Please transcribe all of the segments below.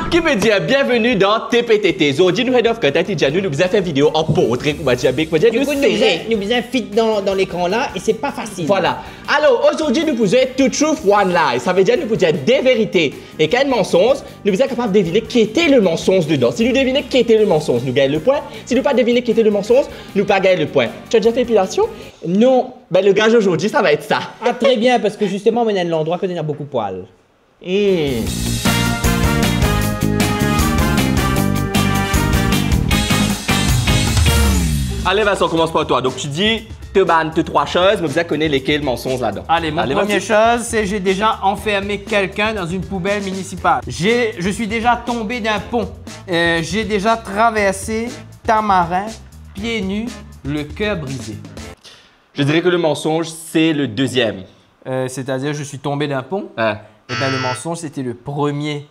Qui veut dire bienvenue dans TPTT. Aujourd'hui, nous head of content et nous vous avons fait vidéo en portrait. Nous faisons fit dans l'écran là et c'est pas facile. Voilà. Alors, aujourd'hui, nous faisons two truth, one lie. Ça veut dire nous faisons des vérités et qu'un mensonge, nous sommes capables de deviner qui était le mensonge dedans. Si nous devinons qui était le mensonge, nous gagnons le point. Si nous ne pas deviner qui était le mensonge, nous pas gagnons le point. Tu as déjà fait épilation? Non. Ben, le gage aujourd'hui, ça va être ça. Ah, très bien, parce que justement, on est dans l'endroit où il y a beaucoup de poils. Allez, Vincent, commence par toi. Donc, tu dis, tu bannes trois choses, mais vous avez connaître lesquelles mensonges là-dedans. Allez, première chose, c'est j'ai déjà enfermé quelqu'un dans une poubelle municipale. Je suis déjà tombé d'un pont. J'ai déjà traversé Tamarin, pieds nus, le cœur brisé. Je dirais que le mensonge, c'est le deuxième. C'est-à-dire, je suis tombé d'un pont. Hein. Et bien, le mensonge, c'était le premier.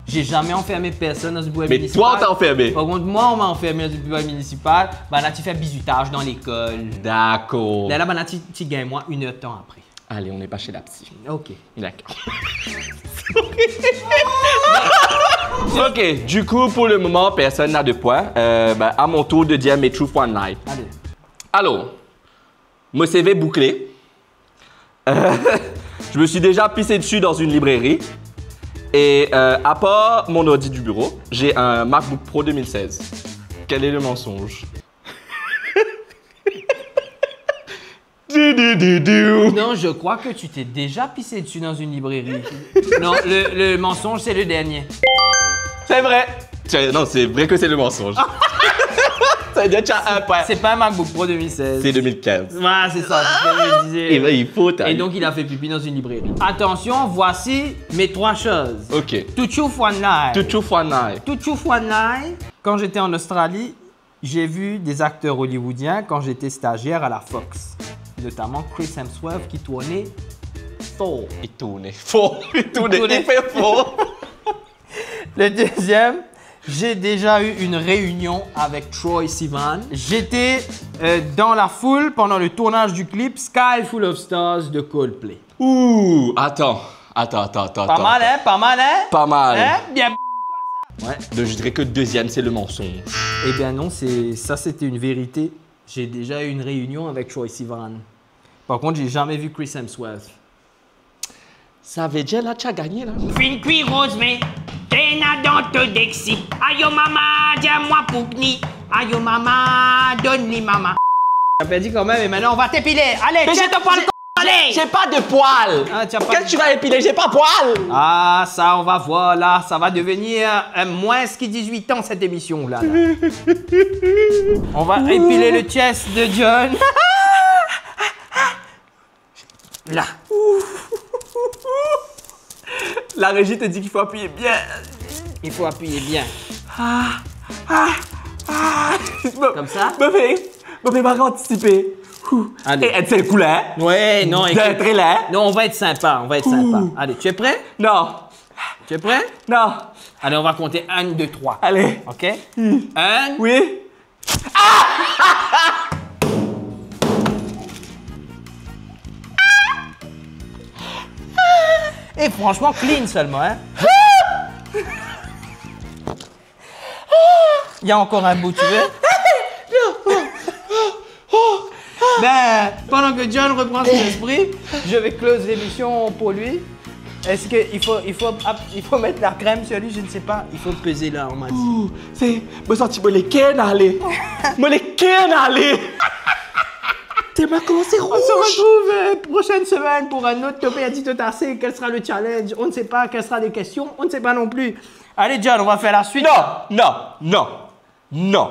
J'ai jamais enfermé personne dans une poubelle municipale. Mais toi, on t'a enfermé. Par contre, moi, on m'a enfermé dans une poubelle municipale. Ben là, tu fais bisutage dans l'école. D'accord. Là, ben là, tu gagnes moi 1 heure de temps après. Allez, on n'est pas chez la psy. OK. D'accord. OK, du coup, pour le moment, personne n'a de points. À mon tour de dire mes truth one lie. Allez. Alors, mon CV bouclé. Je me suis déjà pissé dessus dans une librairie. Et à part mon ordi du bureau, j'ai un MacBook Pro 2016. Quel est le mensonge? Non, je crois que tu t'es déjà pissé dessus dans une librairie. Non, le mensonge, c'est le dernier. C'est vrai. Non, c'est vrai que c'est le mensonge. Ça veut dire que tu as un point. C'est pas un MacBook Pro 2016. C'est 2015. Ouais, c'est ça. C'est ce que je disais. Et ben, il faut. Et donc, il a fait pipi dans une librairie. Attention, voici mes 3 choses. OK. To truth, one lie. To truth, one lie. To truth, one lie. Quand j'étais en Australie, j'ai vu des acteurs hollywoodiens quand j'étais stagiaire à la Fox. Notamment Chris Hemsworth qui tournait Thor. Il tournait faux. Il fait faux. Le deuxième, j'ai déjà eu une réunion avec Troye Sivan. J'étais dans la foule pendant le tournage du clip Sky Full of Stars de Coldplay. Ouh, attends. Pas mal, hein? Pas mal, hein? Pas mal. Hein? Bien. Ouais. Donc, je dirais que le deuxième, c'est le mensonge. Eh bien non, ça c'était une vérité. J'ai déjà eu une réunion avec Troye Sivan. Par contre, j'ai jamais vu Chris Hemsworth. Ça veut dire là, tu as gagné là. Fin cuit rose, mais t'es dans te dexi. Ayo maman, dis-moi poukni. Ayo maman, donne-lui maman. T'as perdu quand même et maintenant on va t'épiler. Allez, tiens ton poil. Allez. J'ai pas de poils. Ah, Qu'est-ce que tu vas épiler? J'ai pas de poils. Ah, ça, on va voir là. Ça va devenir moins que 18 ans cette émission là. On va épiler le chest de John. Là. La régie te dit qu'il faut appuyer bien. Il faut appuyer bien. Comme ça? Me fais pas anticiper. Allez. Et c'est cool, hein? Ouais, non, écoute. Très là. Non, on va être sympa, on va être sympa. Allez, tu es prêt? Non. Tu es prêt? Non. Allez, on va compter 1, 2, 3. Allez. OK? 1. Oui. Et franchement, clean seulement, hein? Il y a encore un bout, tu veux? Ben, pendant que John reprend son esprit, je vais close l'émission pour lui. Est-ce qu'il faut mettre la crème sur lui? Je ne sais pas. Il faut peser là, on m'a dit. C'est... Me sentir les cannes aller. Me les cannes aller. C'est ma comment c'est rouge. On se retrouve prochaine semaine pour un autre Topé à Tito Tassé. Quel sera le challenge? On ne sait pas. Quelles seront les questions? On ne sait pas non plus. Allez, John, on va faire la suite. Non.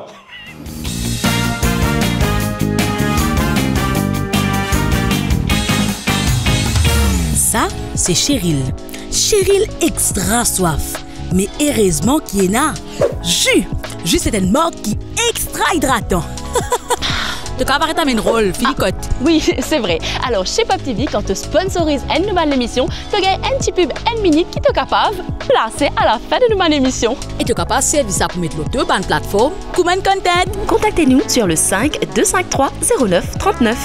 Ça, c'est Cheryl. Cheryl extra soif. Mais heureusement qu'il y en a. Jus, c'est une marque qui est extra hydratant. Tu as apparaître un rôle, Philicotte. Oui, c'est vrai. Alors, chez Pop TV, quand tu sponsorises une nouvelle émission, tu gagnes un petit pub, une minute qui est capable de placer à la fin de la nouvelle émission. Et tu es capable de servir ça pour mettre l'auto sur une plateforme. Comment content? Contactez-nous sur le 5 253 09 39.